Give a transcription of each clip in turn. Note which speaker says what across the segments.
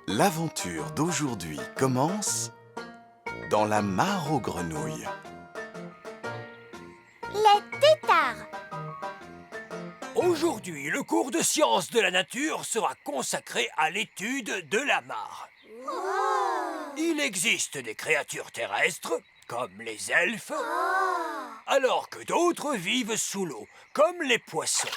Speaker 1: L'aventure d'aujourd'hui commence dans la mare aux grenouilles.
Speaker 2: Les têtards.
Speaker 3: Aujourd'hui, le cours de sciences de la nature sera consacré à l'étude de la mare. Il existe des créatures terrestres, comme les elfes, alors que d'autres vivent sous l'eau, comme les poissons.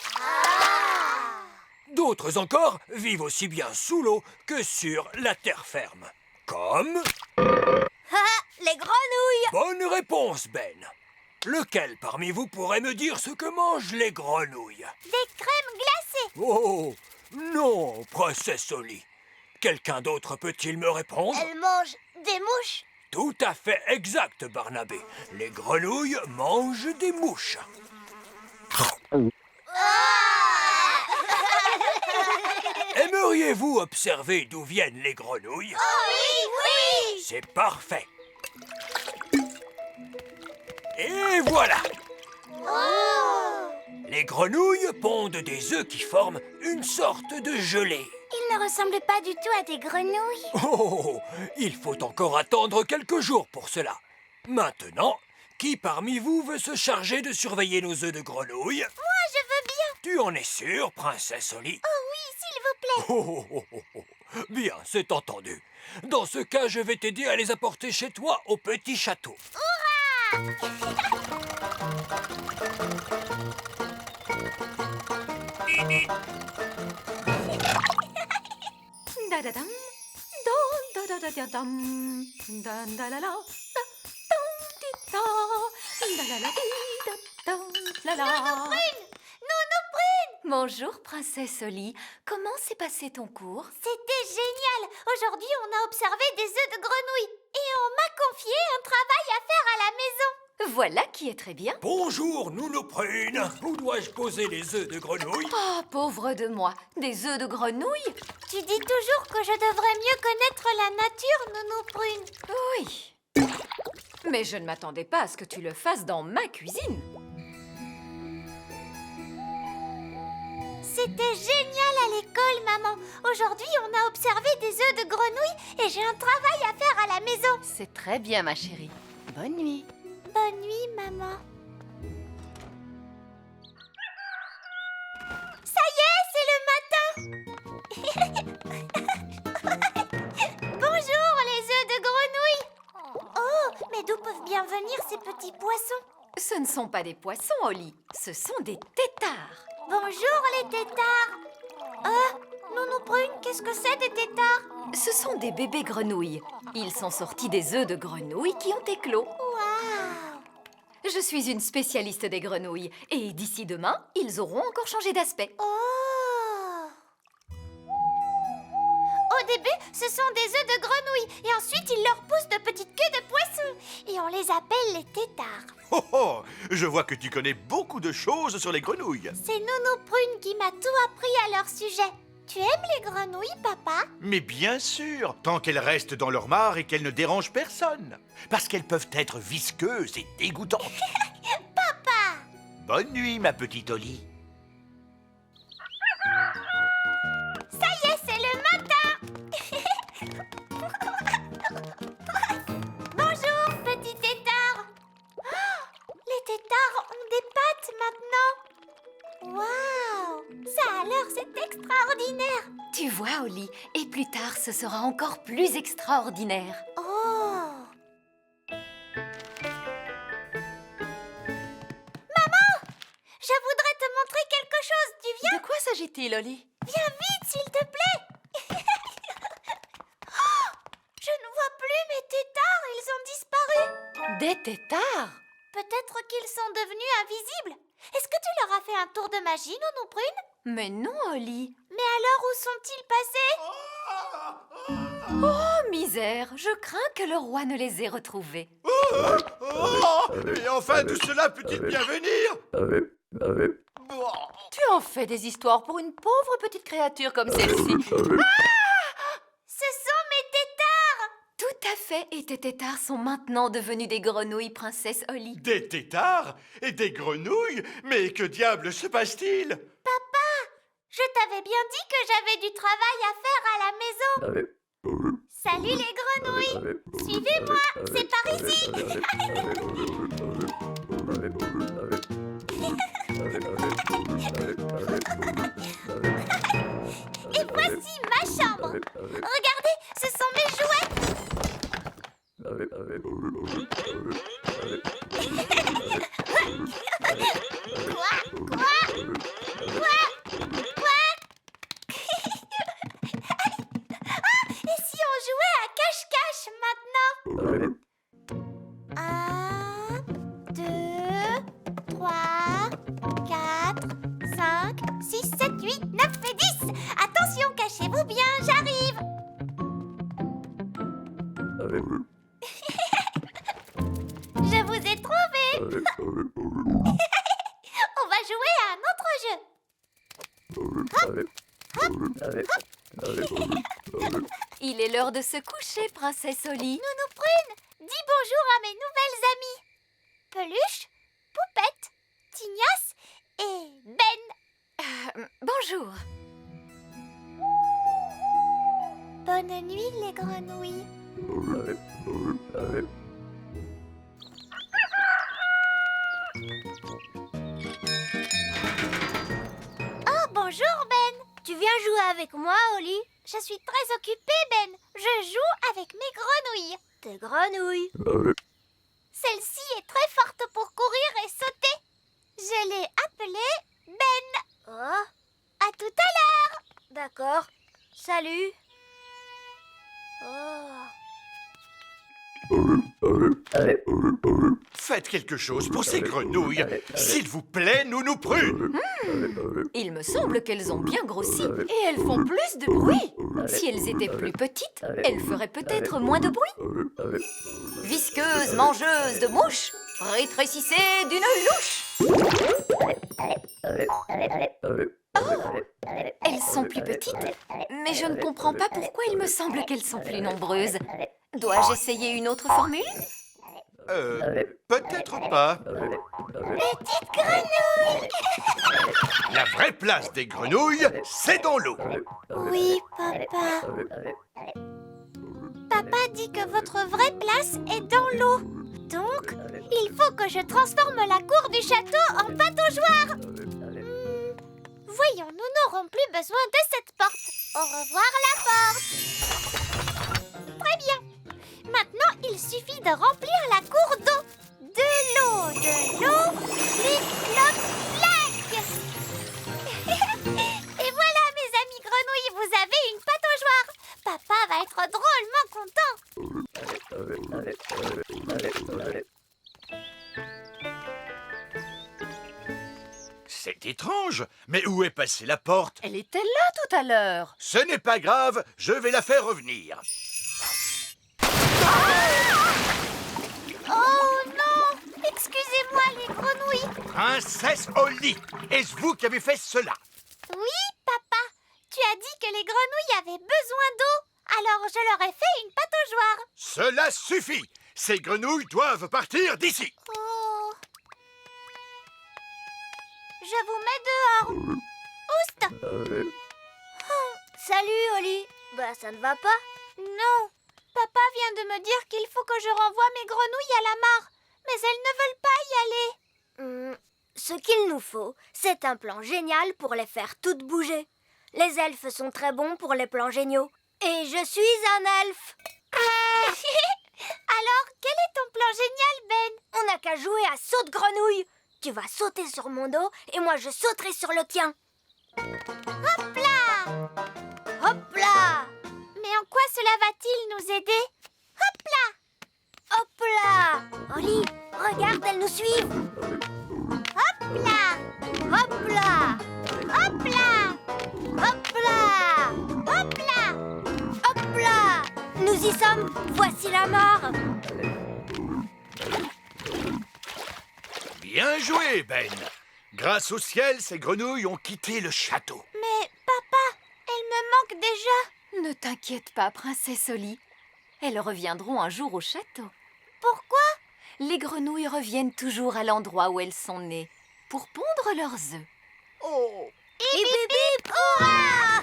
Speaker 3: D'autres encore vivent aussi bien sous l'eau que sur la terre ferme, comme...
Speaker 2: Les grenouilles.
Speaker 3: Bonne réponse, Ben. Lequel parmi vous pourrait me dire ce que mangent les grenouilles?
Speaker 2: Des crèmes glacées.
Speaker 3: Oh, non, princesse Oli. Quelqu'un d'autre peut-il me répondre?
Speaker 2: Elles mangent des mouches.
Speaker 3: Tout à fait exact, Barnabé. Les grenouilles mangent des mouches. Aimeriez-vous observer d'où viennent les grenouilles?
Speaker 2: Oh oui, oui.
Speaker 3: C'est parfait. Et voilà! Les grenouilles pondent des œufs qui forment une sorte de gelée.
Speaker 2: Ils ne ressemblent pas du tout à des grenouilles.
Speaker 3: Oh, il faut encore attendre quelques jours pour cela. Maintenant, qui parmi vous veut se charger de surveiller nos œufs de grenouille?
Speaker 2: Moi, je veux bien.
Speaker 3: Tu en es sûre, princesse Oli?
Speaker 2: Oh oui, s'il vous plaît.
Speaker 3: Bien, c'est entendu. Dans ce cas, je vais t'aider à les apporter chez toi au petit château.
Speaker 4: Da-da-dam, da-da-da-da-dam, da-da-la-la, da-dam-di-da, da-la-la-di-da-dam-la-la.
Speaker 2: Nounou Prune.
Speaker 4: Bonjour, princesse Oli. Comment s'est passé ton cours?
Speaker 2: C'était génial. Aujourd'hui, on a observé des œufs de grenouilles. Et on m'a confié un travail à faire à la maison.
Speaker 4: Voilà qui est très bien.
Speaker 3: Bonjour, Nounou Prune. Où dois-je poser les œufs de grenouille?
Speaker 4: Oh, pauvre de moi. Des œufs de grenouille?
Speaker 2: Tu dis toujours que je devrais mieux connaître la nature, Nounou Prune.
Speaker 4: Oui. Mais je ne m'attendais pas à ce que tu le fasses dans ma cuisine.
Speaker 2: C'était génial à l'école, maman. Aujourd'hui, on a observé des œufs de grenouilles et j'ai un travail à faire à la maison.
Speaker 4: C'est très bien, ma chérie. Bonne nuit.
Speaker 2: Bonne nuit, maman. Ça y est, c'est le matin. Bonjour, les œufs de grenouille. Oh, mais d'où peuvent bien venir ces petits poissons?
Speaker 4: Ce ne sont pas des poissons, Oli. Ce sont des têtards.
Speaker 2: Bonjour, les têtards. Nounou Prune, qu'est-ce que c'est des têtards?
Speaker 4: Ce sont des bébés grenouilles. Ils sont sortis des œufs de grenouilles qui ont éclos.
Speaker 2: Waouh!
Speaker 4: Je suis une spécialiste des grenouilles. Et d'ici demain, ils auront encore changé d'aspect.
Speaker 2: Oh! Au début, ce sont des œufs de grenouille. Et ensuite, ils leur poussent de petites queues de poisson. Et on les appelle les têtards.
Speaker 5: Oh oh, je vois que tu connais beaucoup de choses sur les grenouilles.
Speaker 2: C'est Nounou Prune qui m'a tout appris à leur sujet. Tu aimes les grenouilles, papa?
Speaker 5: Mais bien sûr, tant qu'elles restent dans leur mare et qu'elles ne dérangent personne. Parce qu'elles peuvent être visqueuses et dégoûtantes.
Speaker 2: Papa!
Speaker 5: Bonne nuit, ma petite Oli.
Speaker 2: Ça y est, c'est le matin! Bonjour, petit tétard! Oh, les tétards ont des pattes maintenant! Waouh! Ça alors, c'est extraordinaire!
Speaker 4: Tu vois, Oli, et plus tard, ce sera encore plus extraordinaire.
Speaker 2: Oh! Je voudrais te montrer quelque chose, tu viens?
Speaker 4: De quoi s'agit-il, Oli?
Speaker 2: Viens vite, s'il te plaît! Oh, je ne vois plus mes tétards, ils ont disparu!
Speaker 4: Des têtards?
Speaker 2: Peut-être qu'ils sont devenus invisibles. Est-ce que tu leur as fait un tour de magie, Nounou Prune?
Speaker 4: Mais non, Oli.
Speaker 2: Mais alors, où sont-ils passés?
Speaker 4: Oh, misère, je crains que le roi ne les ait retrouvés.
Speaker 5: Oh, et enfin, d'où cela peut-il bien venir?
Speaker 4: Tu en fais des histoires pour une pauvre petite créature comme celle-ci.
Speaker 2: Ce sont mes tétards!
Speaker 4: Tout à fait, et tes tétards sont maintenant devenus des grenouilles, princesse Oli.
Speaker 5: Des têtards et des grenouilles? Mais que diable se passe-t-il?
Speaker 2: Papa, je t'avais bien dit que j'avais du travail à faire à la maison. Salut les grenouilles! Suivez-moi, c'est par ici! Et voici ma chambre! Regardez, ce sont mes jouets! Quoi? Et si on jouait à cache-cache maintenant? 1, 2, 3, 4, 5, 6, 7, 8, 9 et 10. Attention, cachez-vous bien, j'arrive. Je vous ai trouvé. On va jouer à un autre jeu.
Speaker 4: Il est l'heure de se coucher, princesse Oli.
Speaker 2: Nounou Prune, dis bonjour à mes nouvelles amies. Peluche, Poupette, Tignasse et Ben.
Speaker 4: Bonjour.
Speaker 2: Bonne nuit les grenouilles. Oh, bonjour Ben. Tu viens jouer avec moi, Oli? Je suis très occupée, Ben. Je joue avec mes grenouilles. Tes grenouilles? Celle-ci est très forte pour courir et sauter. Je l'ai appelée Ben. Oh. À tout à l'heure. D'accord. Salut. Oh.
Speaker 5: Faites quelque chose pour ces grenouilles. S'il vous plaît, Nounou Prune.
Speaker 4: Il me semble qu'elles ont bien grossi et elles font plus de bruit. Si elles étaient plus petites, elles feraient peut-être moins de bruit. Visqueuse, mangeuse de mouches, rétrécissez d'une louche. Oh, elles sont plus petites, mais je ne comprends pas pourquoi il me semble qu'elles sont plus nombreuses. Dois-je essayer une autre formule?
Speaker 5: Peut-être pas.
Speaker 2: Petite grenouille.
Speaker 5: La vraie place des grenouilles, c'est dans l'eau.
Speaker 2: Oui, papa. Papa dit que votre vraie place est dans l'eau. Donc, il faut que je transforme la cour du château en pataugeoire. Voyons, nous n'aurons plus besoin de cette porte. Au revoir la porte. Très bien. Maintenant, il suffit de remplir la cour d'eau. De l'eau, clic, cloc, clac. Et voilà, mes amis grenouilles, vous avez une pataugeoire. Papa va être drôlement content.
Speaker 5: C'est étrange, mais où est passée la porte?
Speaker 4: Elle était là tout à l'heure.
Speaker 5: Ce n'est pas grave, je vais la faire revenir.
Speaker 2: Oh non! Excusez-moi les grenouilles.
Speaker 5: Princesse Oli, est-ce vous qui avez fait cela?
Speaker 2: Oui, papa. Tu as dit que les grenouilles avaient besoin d'eau. Alors je leur ai fait une pataugeoire.
Speaker 5: Cela suffit. Ces grenouilles doivent partir d'ici.
Speaker 2: Oh. Je vous mets dehors. Oust! Salut, Oli. Bah, ça ne va pas? Non. Papa vient de me dire qu'il faut que je renvoie mes grenouilles à la mare. Mais elles ne veulent pas y aller.
Speaker 6: Ce qu'il nous faut, c'est un plan génial pour les faire toutes bouger. Les elfes sont très bons pour les plans géniaux. Et je suis un elfe.
Speaker 2: Alors, quel est ton plan génial, Ben?
Speaker 6: On n'a qu'à jouer à saute-grenouille. Tu vas sauter sur mon dos et moi je sauterai sur le tien.
Speaker 2: Hop là!
Speaker 6: Hop là!
Speaker 2: Mais en quoi cela va-t-il nous aider? Hop là!
Speaker 6: Hop là! Oli, regarde, elles nous suivent.
Speaker 2: Hop là!
Speaker 6: Hop là!
Speaker 2: Hop là!
Speaker 6: Hop là!
Speaker 2: Hop là!
Speaker 6: Hop là! Nous y sommes. Voici la mare.
Speaker 5: Bien joué, Ben. Grâce au ciel, ces grenouilles ont quitté le château.
Speaker 2: Mais papa, elles me manquent déjà.
Speaker 4: Ne t'inquiète pas, princesse Oli. Elles reviendront un jour au château.
Speaker 2: Pourquoi?
Speaker 4: Les grenouilles reviennent toujours à l'endroit où elles sont nées pour pondre leurs œufs.
Speaker 5: Oh!
Speaker 2: Hip hip hip, hurrah!